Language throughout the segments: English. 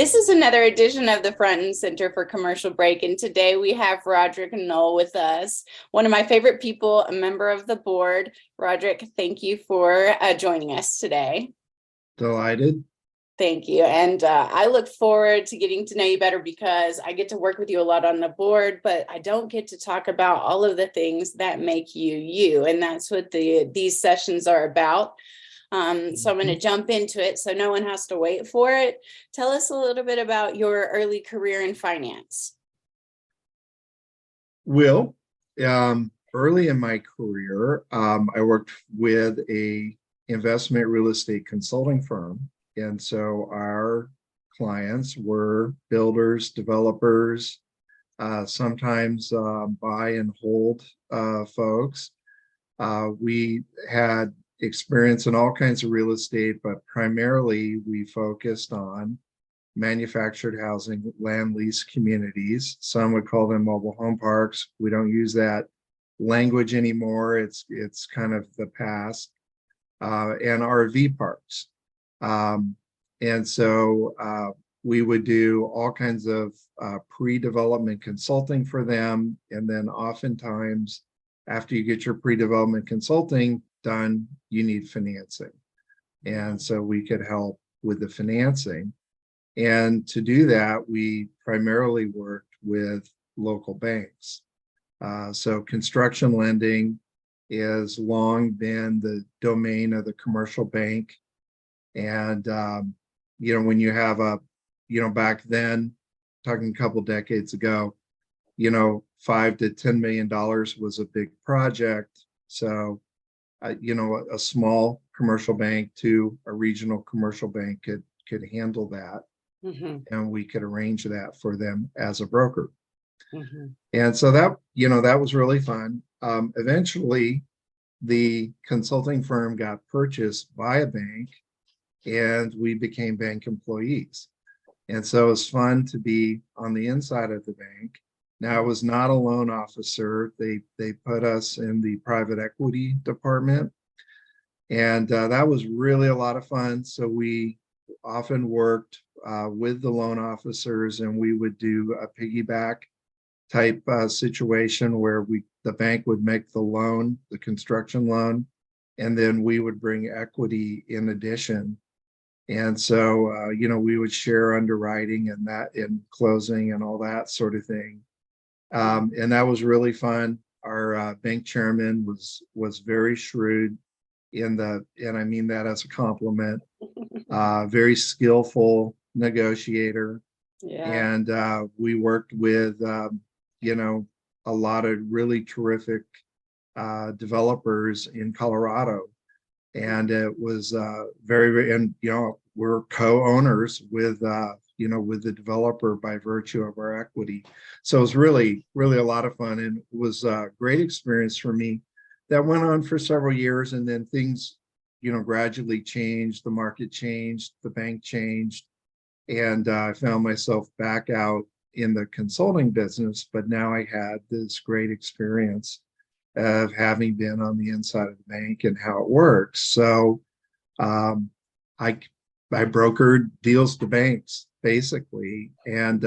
This is another edition of the Front and Center for Commercial Break, and today we have Roderick Knoll with us, one of my favorite people, a member of the board. Roderick, thank you for joining us today. Delighted. Thank you. And I look forward to getting to know you better because I get to work with you a lot on the board, but I don't get to talk about all of the things that make you you. And that's what these sessions are about. So I'm going to jump into it so no one has to wait for it. Tell us a little bit about your early career in finance. Well, early in my career, I worked with a investment real estate consulting firm. And so our clients were builders, developers, sometimes buy and hold folks. We had experience in all kinds of real estate, but primarily we focused on manufactured housing, land lease communities. Some would call them mobile home parks. We don't use that language anymore. It's kind of the past. And RV parks. And so we would do all kinds of pre-development consulting for them. And then oftentimes after you get your pre-development consulting done, you need financing. And so we could help with the financing. And to do that, we primarily worked with local banks. So construction lending has long been the domain of the commercial bank. And, when you have back then, talking a couple decades ago, $5 to $10 million was a big project. So, a small commercial bank to a regional commercial bank could handle that. Mm-hmm. And we could arrange that for them as a broker. Mm-hmm. And so that was really fun. Eventually, the consulting firm got purchased by a bank and we became bank employees. And so it was fun to be on the inside of the bank. Now, I was not a loan officer. They put us in the private equity department. And that was really a lot of fun. So we often worked with the loan officers, and we would do a piggyback type situation where the bank would make the loan, the construction loan, and then we would bring equity in addition. And so, we would share underwriting and that in closing and all that sort of thing. And that was really fun. Our bank chairman was very shrewd and I mean that as a compliment, very skillful negotiator. Yeah. And we worked with, a lot of really terrific developers in Colorado. And it was very, and, we're co-owners with the developer by virtue of our equity. So it was really, really a lot of fun, and it was a great experience for me. That went on for several years, and then things, gradually changed. The market changed, the bank changed, and I found myself back out in the consulting business. But now I had this great experience of having been on the inside of the bank and how it works. So I brokered deals to banks basically, and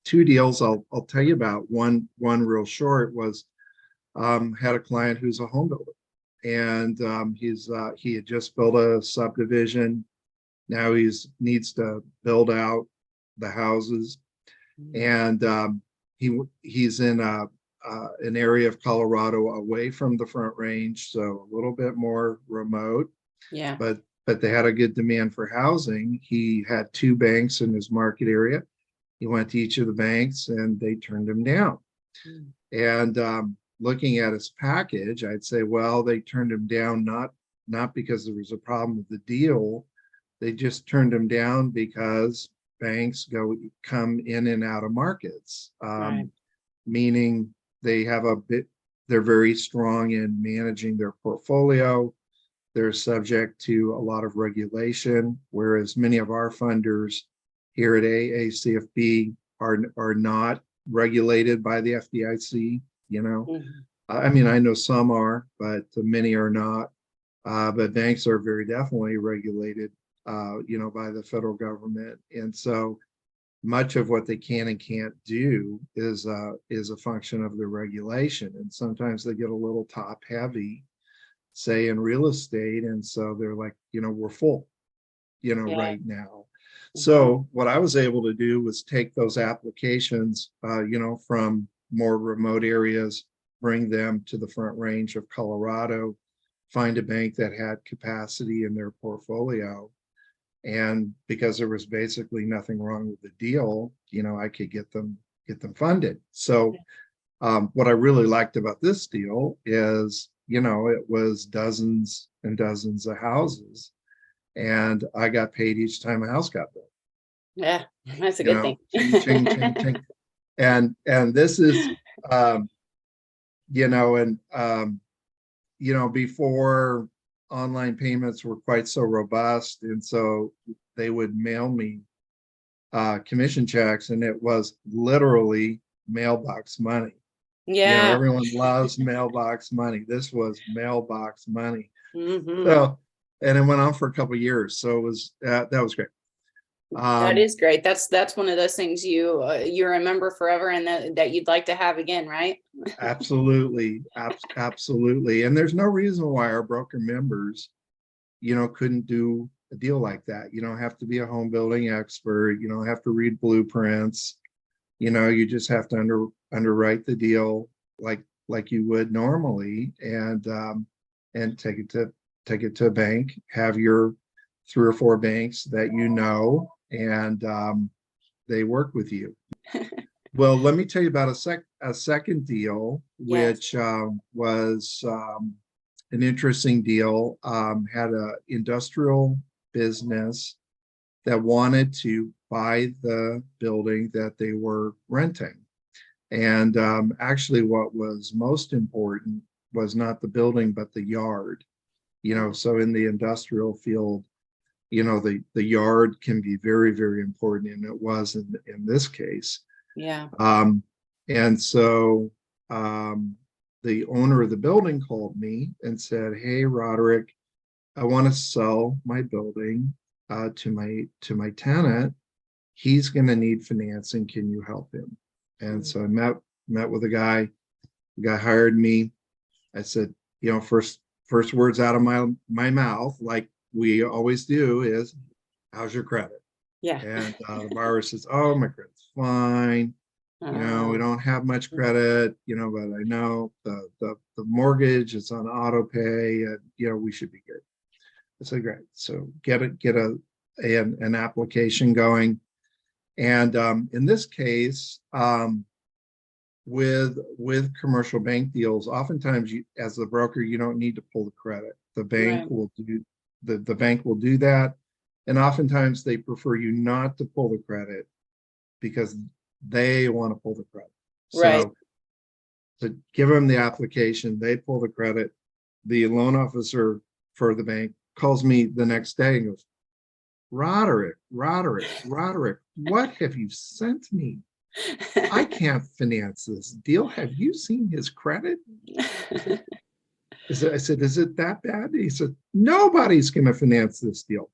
two deals I'll tell you about. One real short was had a client who's a home builder, and he had just built a subdivision. Now needs to build out the houses, and he's in an area of Colorado away from the Front Range, so a little bit more remote. Yeah. But they had a good demand for housing. He had two banks in his market area. He went to each of the banks and they turned him down. And looking at his package, I'd say, well, they turned him down not because there was a problem with the deal. They just turned him down because banks come in and out of markets, right. Meaning they're very strong in managing their portfolio. They're subject to a lot of regulation, whereas many of our funders here at AACFB are not regulated by the FDIC. Mm-hmm. I mean, I know some are, but many are not. But banks are very definitely regulated, by the federal government. And so much of what they can and can't do is a function of the regulation. And sometimes they get a little top heavy, say in real estate. And so they're like, we're full, Yeah. right now. Mhm. So what I was able to do was take those applications, from more remote areas, bring them to the front range of Colorado, find a bank that had capacity in their portfolio. And because there was basically nothing wrong with the deal, I could get them funded. So what I really liked about this deal is, it was dozens and dozens of houses, and I got paid each time a house got built. Yeah, that's a good thing. Ching, ching, ching, ching. And this is, before online payments were quite so robust, and so they would mail me commission checks, and it was literally mailbox money. Yeah. Everyone loves mailbox money. This was mailbox money. Mhm. So, and it went on for a couple of years. So it was that was great. That is great. That's one of those things you remember forever, and that you'd like to have again, right? Absolutely, absolutely. And there's no reason why our broker members, couldn't do a deal like that. You don't have to be a home building expert. You don't have to read blueprints. You just have to underwrite the deal like you would normally, and take it to a bank, have your 3 or 4 banks that and they work with you. Well, let me tell you about a second deal, which was an interesting deal. Had a industrial business that wanted to buy the building that they were renting. And actually, what was most important was not the building, but the yard. So in the industrial field, the yard can be very, very important, and it was in this case. Yeah. And so the owner of the building called me and said, "Hey, Roderick, I want to sell my building to my tenant. He's going to need financing. Can you help him?" And so I met with a guy. The guy hired me. I said, first words out of my mouth, like we always do, is, "How's your credit?" Yeah. And the borrower says, "Oh, my credit's fine. We don't have much credit, but I know the mortgage is on auto pay, and we should be good." I said, "Great." So get an application going. And in this case, with commercial bank deals, oftentimes as the broker, you don't need to pull the credit. The bank Right. will do the bank will do that. And oftentimes they prefer you not to pull the credit because they want to pull the credit. Right. So to give them the application, they pull the credit. The loan officer for the bank calls me the next day and goes, Roderick, what have you sent me? I can't finance this deal. Have you seen his credit?" I said, "Is it that bad?" He said, "Nobody's going to finance this deal."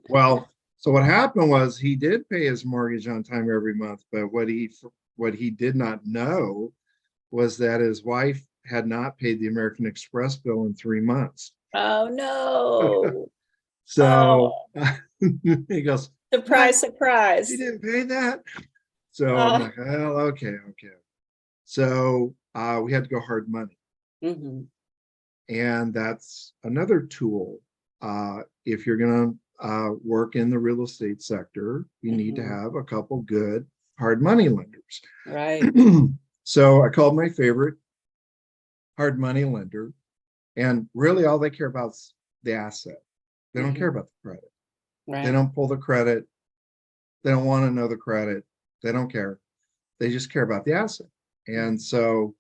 Well, so what happened was he did pay his mortgage on time every month, but what he did not know was that his wife had not paid the American Express bill in 3 months. Oh no. So Oh, he goes, surprise, "What? surprise. He didn't pay that?" So I'm Oh. like, "Well, okay." So we had to go hard money. Mhm. And that's another tool. If you're going to work in the real estate sector, you need to Mhm. have a couple good hard money lenders. Right. So I called my favorite hard money lender, and really all they care about is the asset. They don't care Mhm. about the credit. They Right. don't pull the credit. They don't want to know the credit. They don't care. They just care about the asset. And so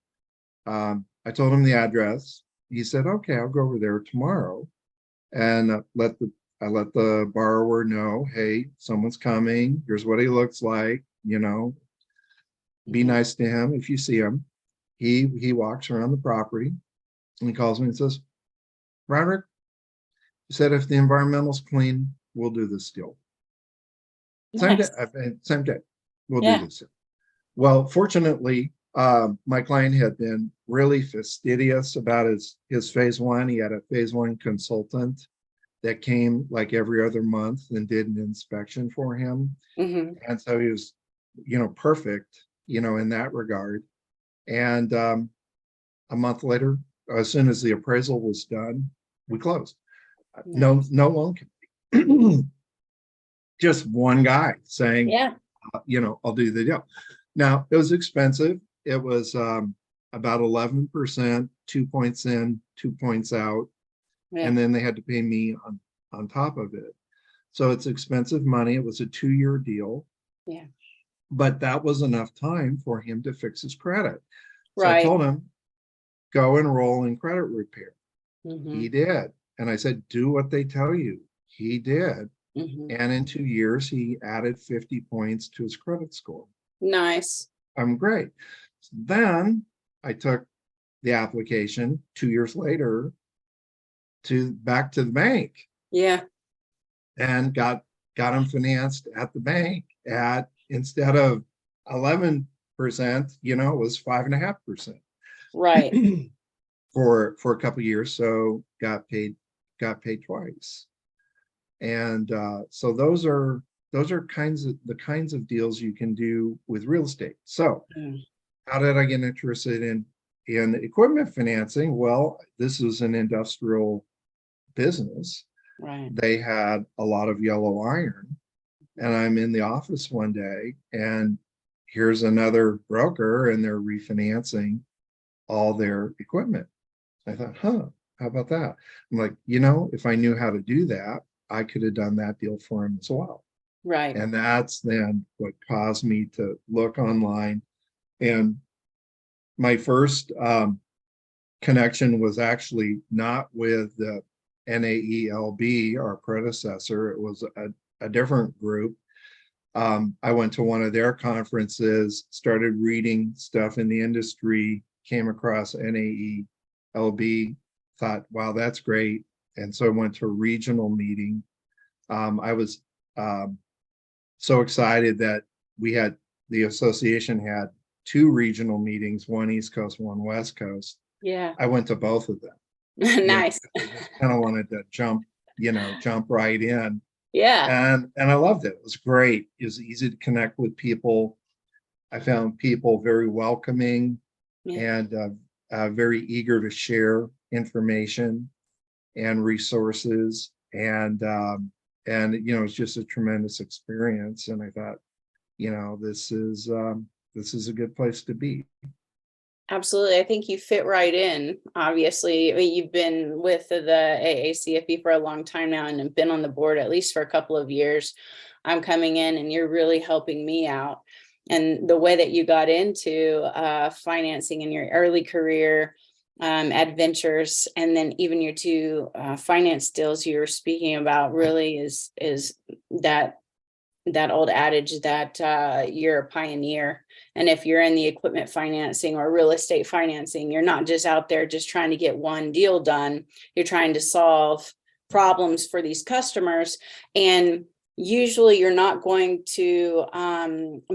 I told him the address. He said, "Okay, I'll go over there tomorrow," and I let the borrower know, "Hey, someone's coming. Here's what he looks like. Be Mhm. nice to him if you see him." He walks around the property and he calls me and says, "Roderick," he said, "if the environmental's clean, we'll do this deal." Same day. Nice. Same day. we'll do Yeah. this. Well, fortunately, my client had been really fastidious about his phase one. He had a phase one consultant that came like every other month and did an inspection for him. Hmm. And so he was, perfect, in that regard. And a month later, as soon as the appraisal was done, we closed. No, Nice. no loan committee. Just one guy saying, Yeah. I'll do the deal. Now, it was expensive. It was about 11%, 2 points in, 2 points out. Yeah. And then they had to pay me on top of it. So it's expensive money. It was a 2-year deal. Yeah. But that was enough time for him to fix his credit. So I Right. told him, go enroll in credit repair. Hmm. He did. And I said, do what they tell you. He did. Hmm. And in 2 years, he added 50 points to his credit score. Nice. I'm great. Then I took the application 2 years later back to the bank Yeah. and got him financed at the bank at, instead of 11%, it was 5.5% Right. for a couple of years. So got paid twice. And so those are the kinds of deals you can do with real estate. So Mm. how did I get interested in equipment financing? Well, this is an industrial business. Right. They had a lot of yellow iron, and I'm in the office one day, and here's another broker, and they're refinancing all their equipment. I thought, how about that? I'm like, if I knew how to do that, I could have done that deal for him as well. Right. And that's then what caused me to look online. And my first connection was actually not with the NAELB, our predecessor. It was a different group. I went to one of their conferences, started reading stuff in the industry, came across NAELB, thought, wow, that's great. And so I went to a regional meeting. I was so excited that the association had 2 regional meetings, one East Coast, one West Coast. Yeah. I went to both of them. Nice. I just kind of wanted to jump right in. Yeah. And I loved it. It was great. It was easy to connect with people. I found people very welcoming Yeah. and very eager to share information and resources. And it's just a tremendous experience. And I thought, this is a good place to be. Absolutely. I think you fit right in. Obviously, I mean, you've been with the AACFB for a long time now and have been on the board at least for a couple of years. I'm coming in and you're really helping me out. And the way that you got into financing in your early career adventures, and then even your 2 finance deals you were speaking about, really is that old adage that you're a pioneer. And if you're in the equipment financing or real estate financing, you're not just out there just trying to get one deal done. You're trying to solve problems for these customers. And usually you're not going to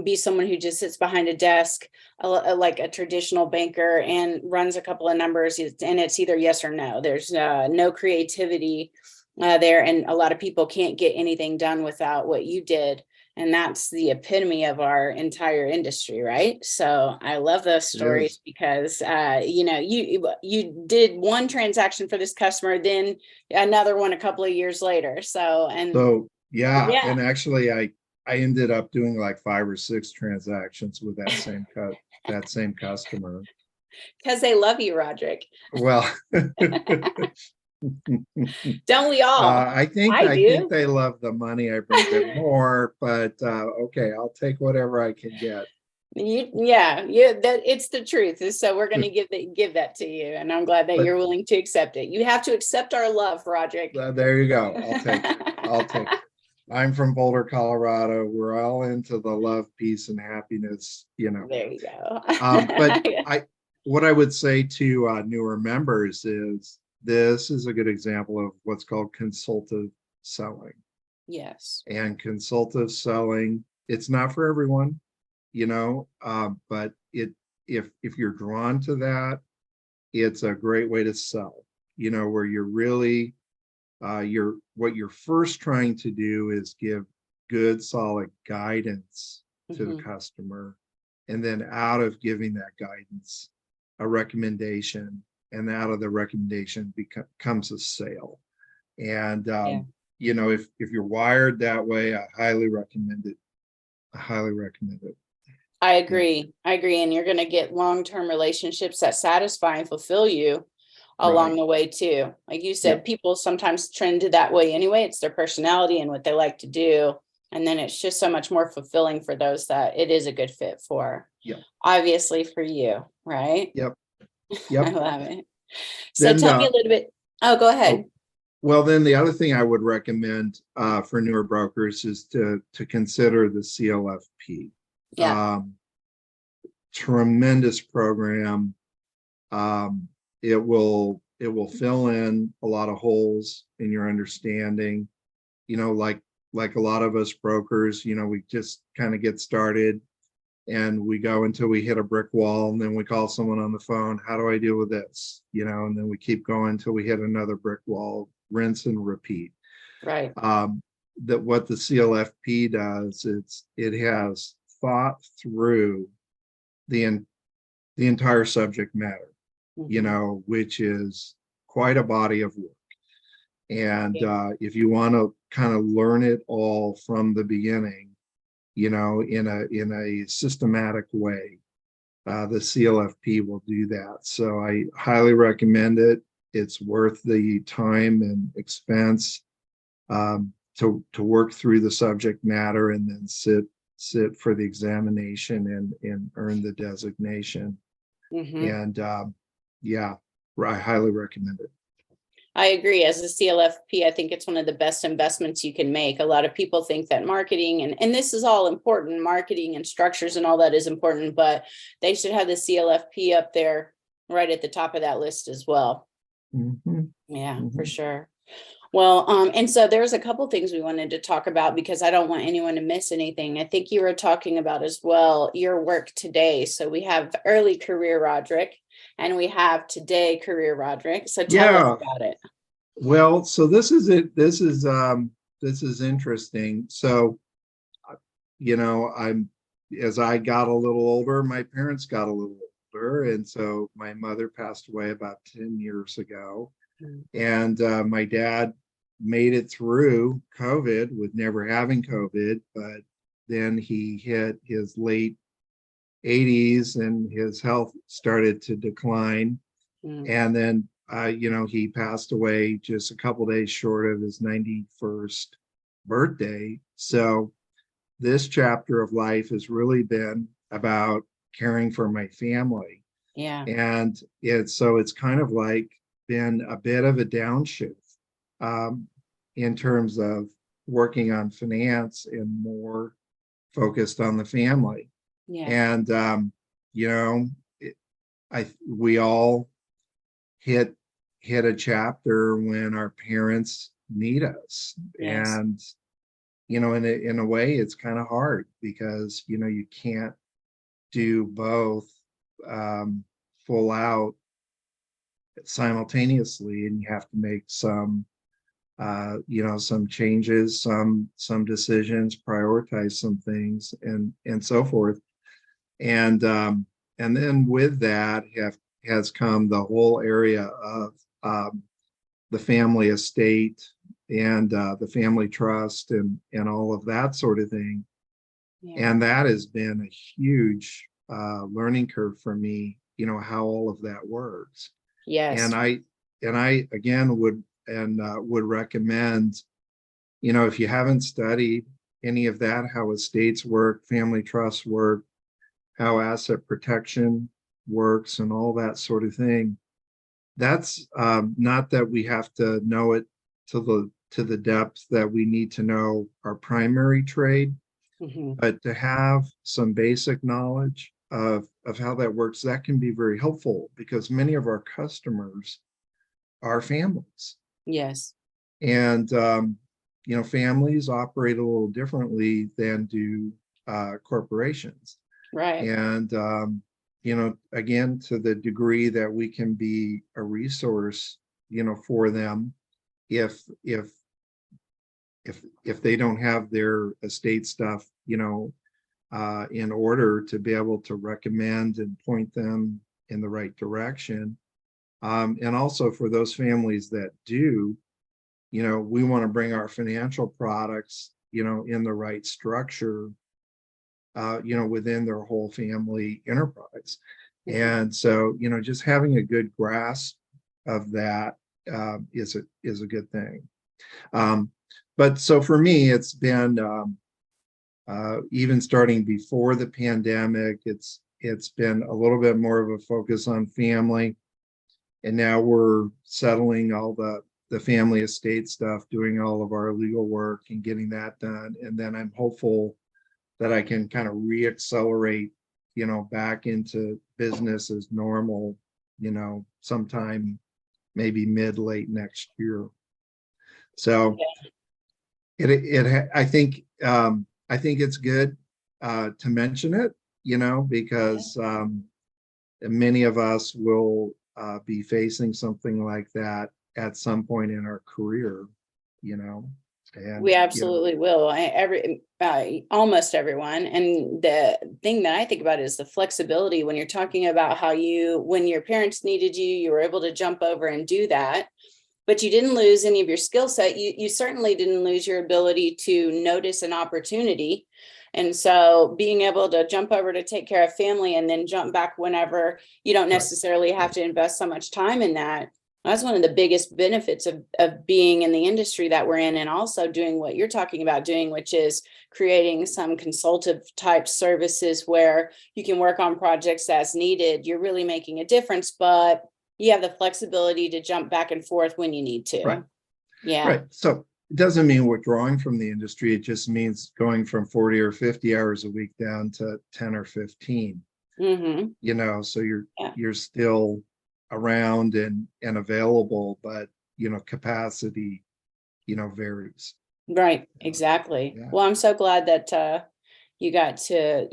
be someone who just sits behind a desk like a traditional banker and runs a couple of numbers, and it's either yes or no. There's no creativity there, and a lot of people can't get anything done without what you did, and that's the epitome of our entire industry, right? So I love those stories because you did one transaction for this customer, then another one a couple of years later. So yeah, and actually I ended up doing like 5 or 6 transactions with that same customer. Because they love you, Roderick. Well, Don't we all? I think they love the money I bring them more, but okay, I'll take whatever I can get. Yeah, that it's the truth. So we're going to give that to you, and I'm glad that you're willing to accept it. You have to accept our love, Roderick. There you go. I'll take it. I'm from Boulder, Colorado. We're all into the love, peace, and happiness. There you go. But what I would say to newer members is this is a good example of what's called consultative selling. Yes. And consultative selling, it's not for everyone. but if you're drawn to that, it's a great way to sell, where you're really, what you're first trying to do is give good, solid guidance to the customer. And then out of giving that guidance, a recommendation, and out of the recommendation comes a sale. And, if you're wired that way, I highly recommend it. I highly recommend it. I agree. And you're going to get long-term relationships that satisfy and fulfill you along the way too. Like you said, people sometimes trend to that way anyway. It's their personality and what they like to do. And then it's just so much more fulfilling for those that it is a good fit for. Obviously for you, right? Yep. I love it. So then, tell me a little bit. Oh, go ahead. Well, then the other thing I would recommend for newer brokers is to consider the CLFP. Tremendous program. It will fill in a lot of holes in your understanding. Like a lot of us brokers, we just kind of get started and we go until we hit a brick wall, and then we call someone on the phone. How do I deal with this? And then we keep going until we hit another brick wall, rinse and repeat. Right. That what the CLFP does, it has thought through the entire subject matter, which is quite a body of work. And if you want to kind of learn it all from the beginning, in a systematic way, the CLFP will do that. So I highly recommend it. It's worth the time and expense to work through the subject matter and then sit for the examination and earn the designation. And I highly recommend it. I agree. As a CLFP, I think it's one of the best investments you can make. A lot of people think that marketing and this is all important, marketing and structures and all that is important, but they should have the CLFP up there right at the top of that list as well. For sure. Well, and so there's a couple things we wanted to talk about because I don't want anyone to miss anything. I think you were talking about as well your work today. So we have early career Roderick and we have today career Roderick. So tell us about it. Well, so this is it. This is interesting. So, as I got a little older, my parents got a little older. And so my mother passed away about 10 years ago. And my dad made it through COVID with never having COVID, but then he hit his late 80s and his health started to decline. And then, he passed away just a couple days short of his 91st birthday. So this chapter of life has really been about caring for my family. And it's kind of like been a bit of a downshift in terms of working on finance and more focused on the family. And we all hit a chapter when our parents need us. And in a way it's kind of hard because you can't do both full out simultaneously, and you have to make some changes, some decisions, prioritize some things, and so forth. And then with that has come the whole area of the family estate and the family trust and all of that sort of thing. And that has been a huge learning curve for me, how all of that works. And I again would recommend, if you haven't studied any of that, how estates work, family trusts work, how asset protection works and all that sort of thing. That's not that we have to know it to the depth that we need to know our primary trade, but to have some basic knowledge of how that works, that can be very helpful because many of our customers are families. And families operate a little differently than do corporations. Right. And, again, to the degree that we can be a resource, for them, if they don't have their estate stuff, in order to be able to recommend and point them in the right direction. And also for those families that do, we want to bring our financial products, in the right structure, within their whole family enterprise. And so, just having a good grasp of that is a good thing. But so for me, it's been even starting before the pandemic, it's been a little bit more of a focus on family. And now we're settling all the family estate stuff, doing all of our legal work and getting that done. And then I'm hopeful that I can kind of reaccelerate, back into business as normal, sometime maybe late next year. So I think it's good to mention it, because many of us will be facing something like that at some point in our career, and We absolutely will. Almost everyone. And the thing that I think about is the flexibility when you're talking about how when your parents needed you, you were able to jump over and do that, but you didn't lose any of your skill set. You certainly didn't lose your ability to notice an opportunity. And so being able to jump over to take care of family and then jump back whenever you don't necessarily have to invest so much time in that. That's one of the biggest benefits of being in the industry that we're in, and also doing what you're talking about doing, which is creating some consultative type services where you can work on projects as needed. You're really making a difference, but you have the flexibility to jump back and forth when you need to. Right. Yeah. Right. So it doesn't mean withdrawing from the industry. It just means going from 40 or 50 hours a week down to 10 or 15. Mm-hmm. So you're still around and available, but capacity varies. Right, exactly. Yeah. Well, I'm so glad that you got to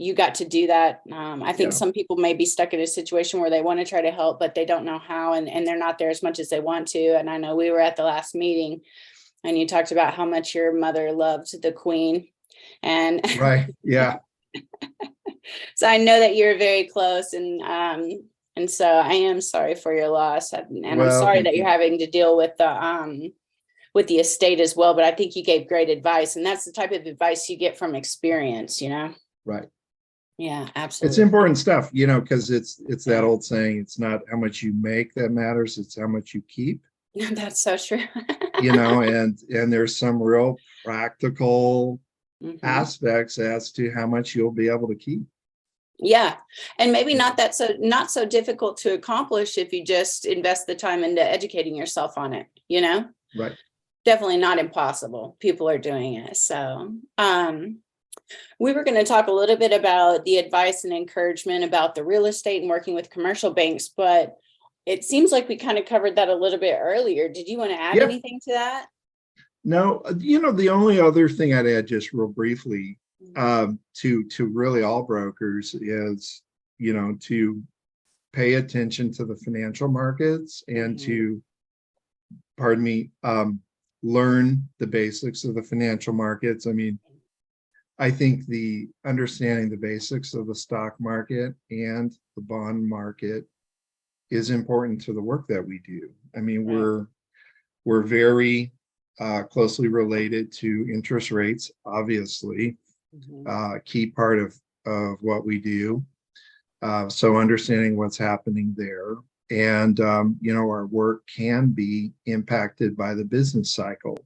do that. I think some people may be stuck in a situation where they want to try to help, but they don't know how, and they're not there as much as they want to. And I know we were at the last meeting and you talked about how much your mother loved the Queen, and Right. Yeah. so I know that you're very close, and so I am sorry for your loss, and I'm sorry that you're having to deal with the estate as well. But I think you gave great advice, and that's the type of advice you get from experience, Right. Yeah, absolutely. It's important stuff, because it's that old saying, it's not how much you make that matters, it's how much you keep. That's so true. And there's some real practical aspects as to how much you'll be able to keep. Yeah. And maybe not so difficult to accomplish if you just invest the time into educating yourself on it, Right. Definitely not impossible. People are doing it. So we were going to talk a little bit about the advice and encouragement about the real estate and working with commercial banks, but it seems like we kind of covered that a little bit earlier. Did you want to add anything to that? No, the only other thing I'd add just real briefly to really all brokers is, to pay attention to the financial markets and to, learn the basics of the financial markets. I mean, I think the understanding the basics of the stock market and the bond market is important to the work that we do. I mean, we're very closely related to interest rates, obviously, key part of what we do. So understanding what's happening there, and our work can be impacted by the business cycle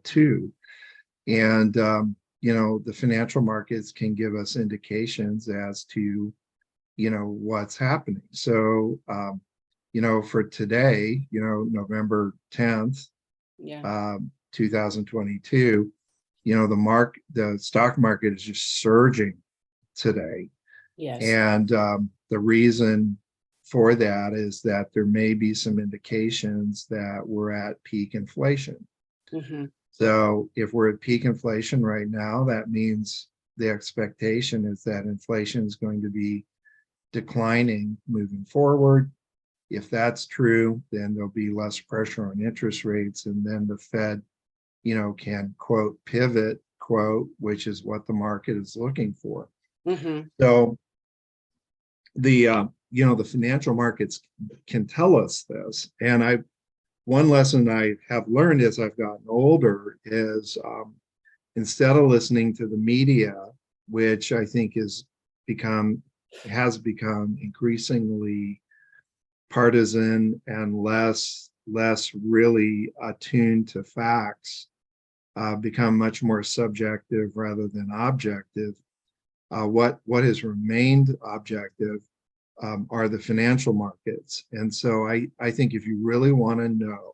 too. And the financial markets can give us indications as to what's happening. So for today, November 10th, 2022, the stock market is just surging today. Yes. And the reason for that is that there may be some indications that we're at peak inflation. So if we're at peak inflation right now, that means the expectation is that inflation is going to be declining moving forward. If that's true, then there'll be less pressure on interest rates, and then the Fed, can quote pivot, quote, which is what the market is looking for. So the the financial markets can tell us this. And one lesson I have learned as I've gotten older is instead of listening to the media, which I think has become increasingly partisan and less really attuned to facts, become much more subjective rather than objective. What has remained objective are the financial markets. And so I think if you really want to know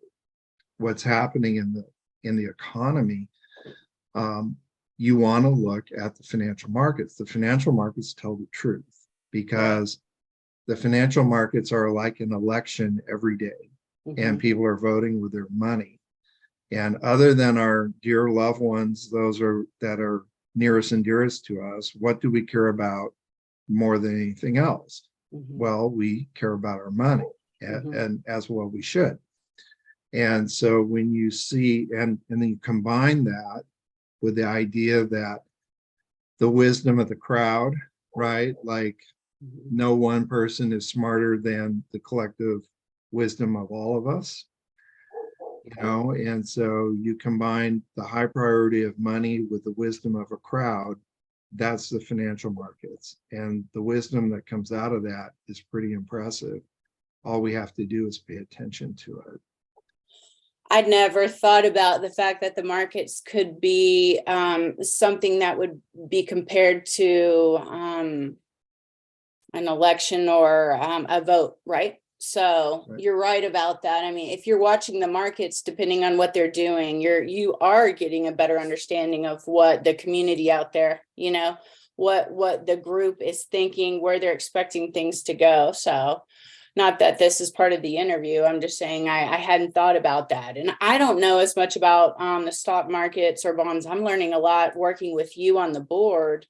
what's happening in the economy, you want to look at the financial markets. The financial markets tell the truth, because the financial markets are like an election every day, and people are voting with their money. And other than our dear loved ones, those that are nearest and dearest to us, what do we care about more than anything else? Well, we care about our money, and as well we should. And so when you see, and then you combine that with the idea that the wisdom of the crowd, right? Like no one person is smarter than the collective wisdom of all of us, and so you combine the high priority of money with the wisdom of a crowd. That's the financial markets, and the wisdom that comes out of that is pretty impressive. All we have to do is pay attention to it. I'd never thought about the fact that the markets could be something that would be compared to an election or a vote, right? So you're right about that. I mean, if you're watching the markets, depending on what they're doing, you are getting a better understanding of what the community out there, what the group is thinking, where they're expecting things to go. So not that this is part of the interview. I'm just saying I hadn't thought about that. And I don't know as much about the stock markets or bonds. I'm learning a lot working with you on the board.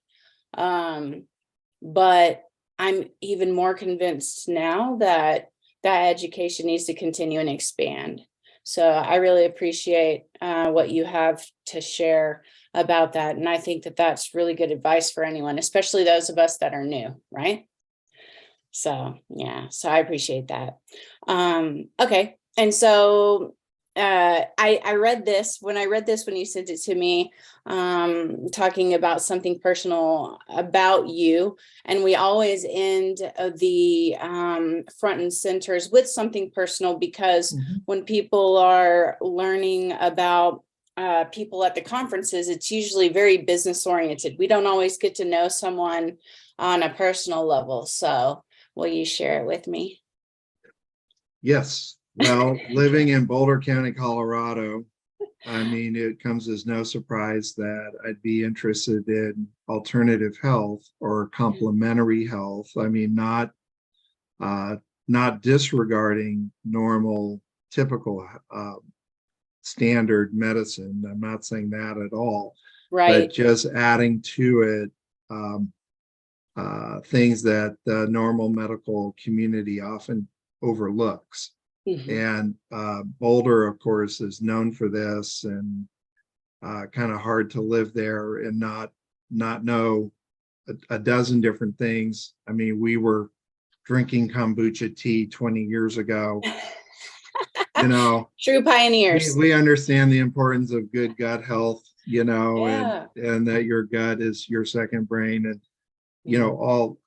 But I'm even more convinced now that education needs to continue and expand. So I really appreciate what you have to share about that. And I think that that's really good advice for anyone, especially those of us that are new, right? So, yeah, so I appreciate that. Okay. And so I read this when you sent it to me, talking about something personal about you. And we always end the front and centers with something personal, because when people are learning about people at the conferences, it's usually very business oriented. We don't always get to know someone on a personal level. So will you share it with me? Yes. Well, living in Boulder County, Colorado, I mean, it comes as no surprise that I'd be interested in alternative health or complementary health. I mean, not disregarding normal, typical standard medicine. I'm not saying that at all. Right. But just adding to it things that the normal medical community often overlooks. And Boulder, of course, is known for this, and kind of hard to live there and not know a dozen different things. I mean, we were drinking kombucha tea 20 years ago. True pioneers. We understand the importance of good gut health, and that your gut is your second brain, and all,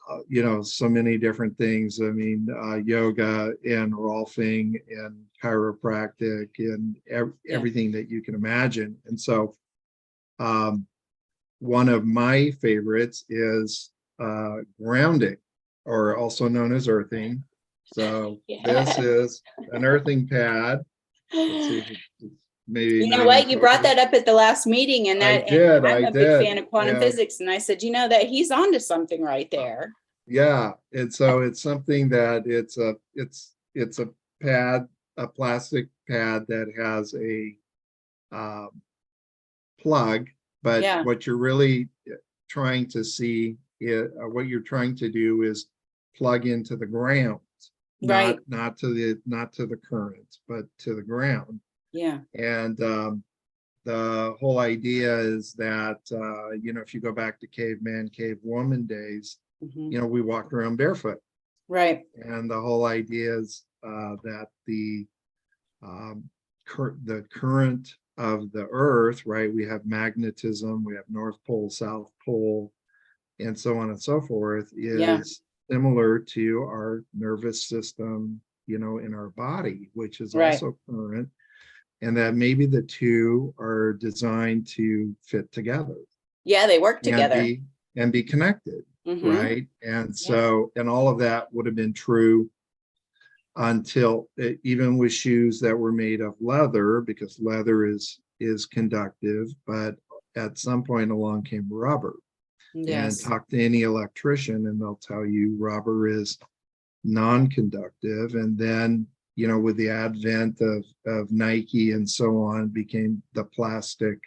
so many different things. I mean, yoga and rolfing and chiropractic and everything that you can imagine. And so one of my favorites is grounding, or also known as earthing. So this is an earthing pad. Let's see if it's maybe you brought that up at the last meeting, and I'm a big fan of quantum physics, and I said, that he's onto something right there. Yeah, and so it's something that it's a pad, a plastic pad that has a plug, but what you're really trying to see it, what you're trying to do is plug into the ground, Right. not to the current, but to the ground. Yeah. And the whole idea is that if you go back to caveman, cavewoman days, we walked around barefoot. Right. And the whole idea is that the current of the earth, right? We have magnetism, we have North Pole, South Pole, and so on and so forth, is similar to our nervous system, in our body, which is also current, and that maybe the two are designed to fit together. Yeah, they work together. And be connected, right? And so, and all of that would have been true until even with shoes that were made of leather, because leather is conductive, but at some point along came rubber. And talk to any electrician and they'll tell you rubber is non-conductive. And then, with the advent of Nike and so on, became the plastic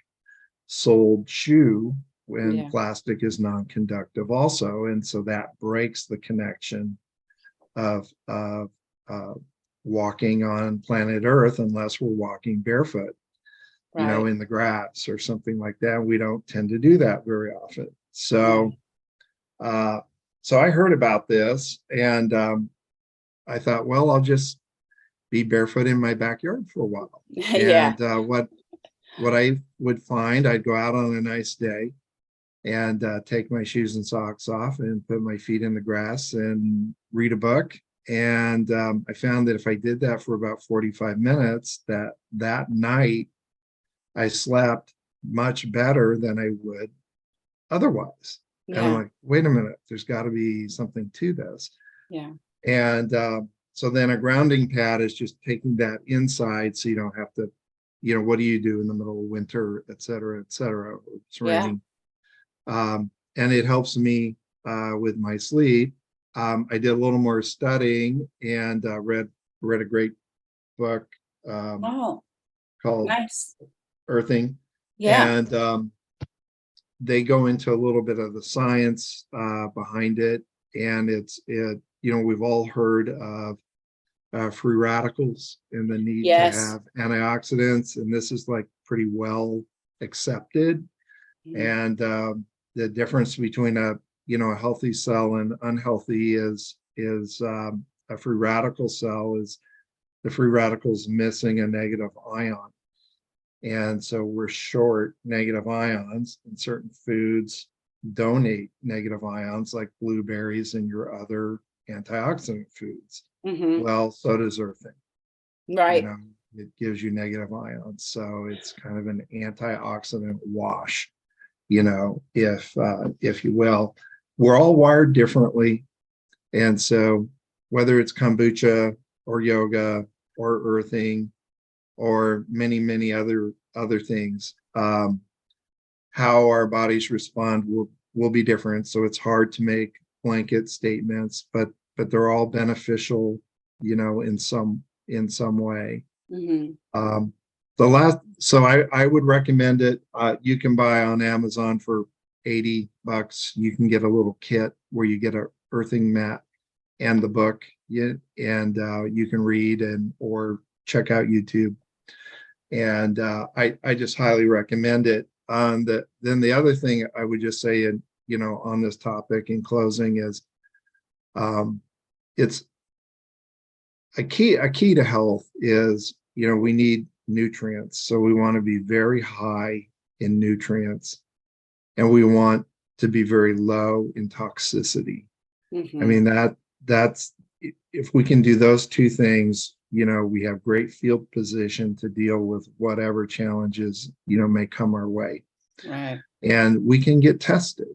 soled shoe, when plastic is non-conductive also. And so that breaks the connection of walking on planet Earth, unless we're walking barefoot, in the grass or something like that. We don't tend to do that very often. So, so I heard about this, and I thought, well, I'll just be barefoot in my backyard for a while. And what I would find, I'd go out on a nice day and take my shoes and socks off and put my feet in the grass and read a book. And I found that if I did that for about 45 minutes, that night I slept much better than I would otherwise. And I'm like, wait a minute, there's got to be something to this. And so then a grounding pad is just taking that inside, so you don't have to, what do you do in the middle of winter, et cetera, it's raining. And it helps me with my sleep. I did a little more studying and read a great book called Earthing. And they go into a little bit of the science behind it. And we've all heard of free radicals and the need to have antioxidants. And this is like pretty well accepted. And the difference between a healthy cell and unhealthy is a free radical cell is the free radicals missing a negative ion. And so we're short negative ions, and certain foods donate negative ions, like blueberries and your other antioxidant foods. Well, so does earthing. Right. It gives you negative ions. So it's kind of an antioxidant wash, if you will. We're all wired differently. And so whether it's kombucha or yoga or earthing or many, many other things, how our bodies respond will be different. So it's hard to make blanket statements, but they're all beneficial, in some way. So I would recommend it. You can buy on Amazon for $80. You can get a little kit where you get a earthing mat and the book, and you can read or check out YouTube. And I just highly recommend it. Then the other thing I would just say, on this topic in closing is, it's a key to health is, we need nutrients. So we want to be very high in nutrients, and we want to be very low in toxicity. I mean, that's, if we can do those two things, we have great field position to deal with whatever challenges, may come our way. Right. And we can get tested.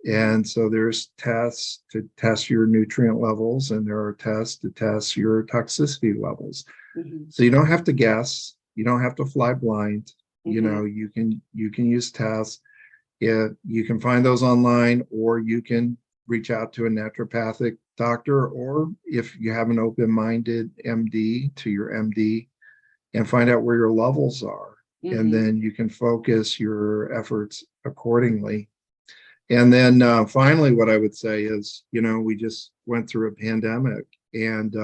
And so there's tests to test your nutrient levels, and there are tests to test your toxicity levels. So you don't have to guess. You don't have to fly blind. You can use tests. You can find those online, or you can reach out to a naturopathic doctor, or if you have an open-minded MD, to your MD, and find out where your levels are. And then you can focus your efforts accordingly. And then finally, what I would say is, we just went through a pandemic, and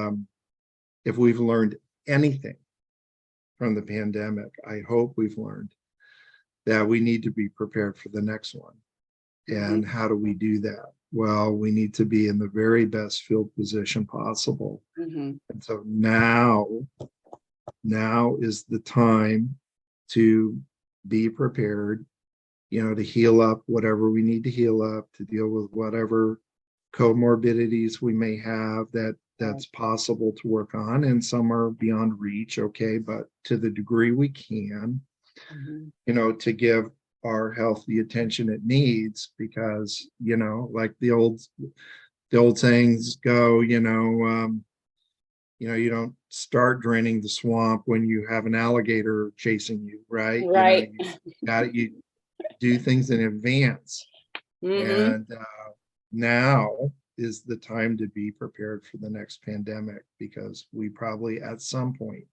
if we've learned anything from the pandemic, I hope we've learned that we need to be prepared for the next one. And how do we do that? Well, we need to be in the very best field position possible. And so now is the time to be prepared, to heal up whatever we need to heal up, to deal with whatever comorbidities we may have that's possible to work on. And some are beyond reach, okay, but to the degree we can, to give our health the attention it needs, because, like the old sayings go, you don't start draining the swamp when you have an alligator chasing you, right? Right. You do things in advance. And now is the time to be prepared for the next pandemic, because we probably at some point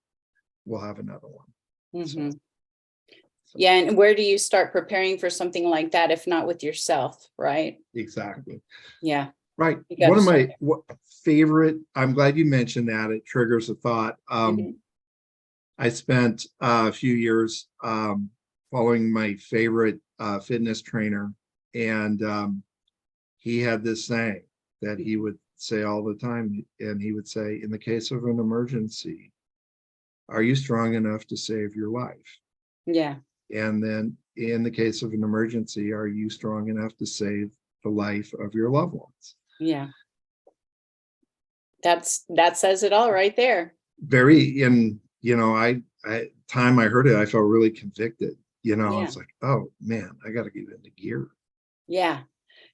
will have another one. So, yeah. And where do you start preparing for something like that, if not with yourself, right? exactly. Yeah. Right. One of my favorite, I'm glad you mentioned that. It triggers a thought. I spent a few years following my favorite fitness trainer, and he had this saying that he would say all the time. And he would say, in the case of an emergency, are you strong enough to save your life? Yeah. And then in the case of an emergency, are you strong enough to save the life of your loved ones? Yeah. That says it all right there. Time I heard it, I felt really convicted. Yeah. It's like, oh man, I got to get into gear. Yeah.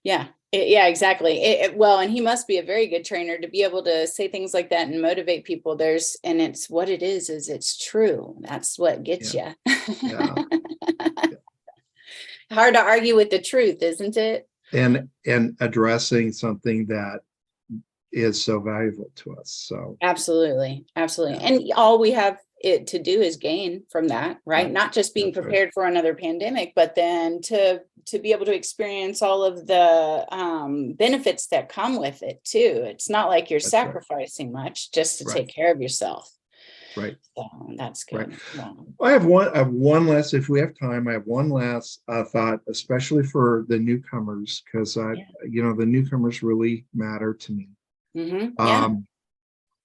Yeah. Yeah, exactly. Well, and he must be a very good trainer to be able to say things like that and motivate people. And it's what it is it's true. That's what gets you. Yeah. Hard to argue with the truth, isn't it? And addressing something that is so valuable to us. So absolutely. And all we have it to do is gain from that, right? Not just being prepared for another pandemic, but then to be able to experience all of the benefits that come with it too. It's not like you're sacrificing much just to take care of yourself. Right. So that's good. Wow. I have one last, if we have time, I have one last thought, especially for the newcomers, because the newcomers really matter to me.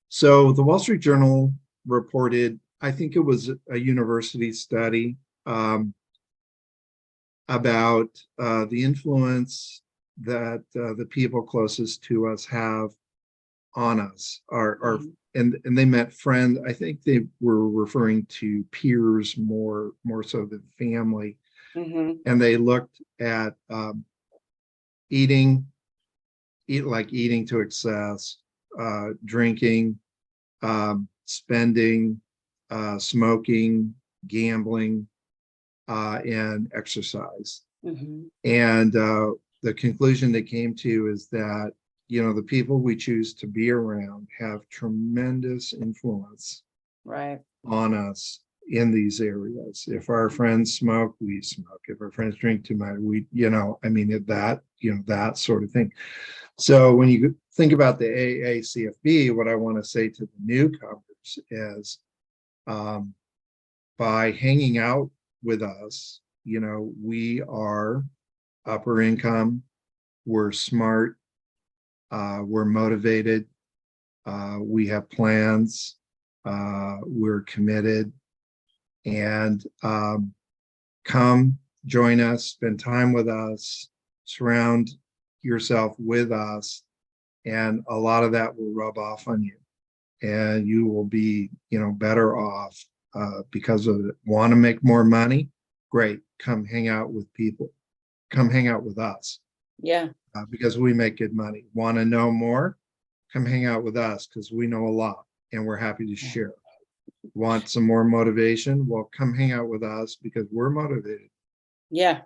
So the Wall Street Journal reported, I think it was a university study about the influence that the people closest to us have on us, and they meant friends. I think they were referring to peers more so than family. And they looked at eating to excess, drinking, spending, smoking, gambling, and exercise. And the conclusion they came to is that the people we choose to be around have tremendous influence on us in these areas. If our friends smoke, we smoke. If our friends drink too much, that sort of thing. So when you think about the AACFB, what I want to say to the newcomers is, by hanging out with us, we are upper income, we're smart, we're motivated, we have plans, we're committed, and come join us, spend time with us, surround yourself with us, and a lot of that will rub off on you, and you will be better off because of it. Want to make more money? Great, come hang out with people, come hang out with us. Because we make good money. Want to know more? Come hang out with us, because we know a lot and we're happy to share. Want some more motivation? Well, come hang out with us because we're motivated. Yeah,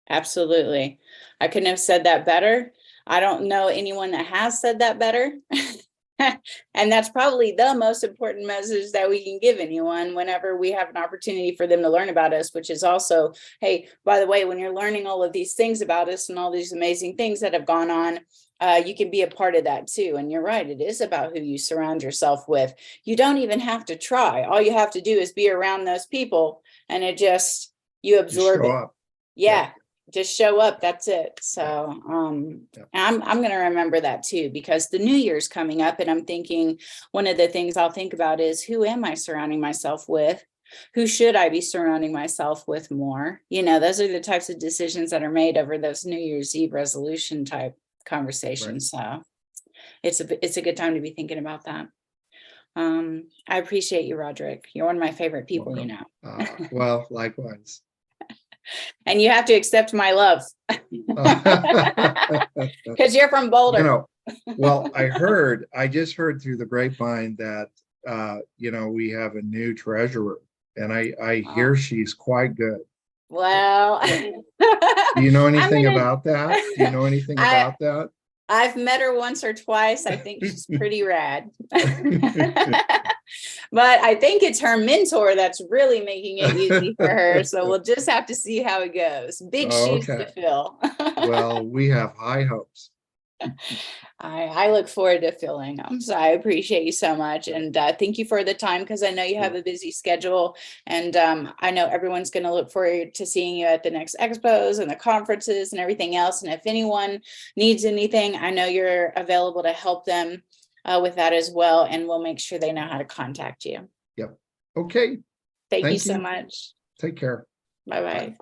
absolutely. I couldn't have said that better. I don't know anyone that has said that better. And that's probably the most important message that we can give anyone whenever we have an opportunity for them to learn about us, which is also, hey, by the way, when you're learning all of these things about us and all these amazing things that have gone on, you can be a part of that too. And you're right, it is about who you surround yourself with. You don't even have to try. All you have to do is be around those people, and it just, you Just absorb show it. up. Yeah, just show up. That's it. So Yeah. I'm gonna remember that too, because the new year's coming up, and I'm thinking one of the things I'll think about is, who am I surrounding myself with? Who should I be surrounding myself with more? You know, those are the types of decisions that are made over those New Year's Eve resolution type conversations. So it's a good time to be thinking about that. I appreciate you, Roderick. You're one of my favorite people, you Welcome. know. Well, likewise. And you have to accept my love because you're from Boulder. Well, I just heard through the grapevine that, we have a new treasurer, and I hear she's quite good. Well, Do you know anything about that? Do you know anything about that? I've met her once or twice. I think she's pretty rad. But I think it's her mentor that's really making it easy for her. So we'll just have to see how it goes. Big shoes to fill. Well, we have high hopes. I look forward to filling them. So I appreciate you so much. And thank you for the time, because I know you have a busy schedule. And I know everyone's going to look forward to seeing you at the next expos and the conferences and everything else. And if anyone needs anything, I know you're available to help them with that as well. And we'll make sure they know how to contact you. Yep. Okay. Thank you so much. Take care. Bye-bye.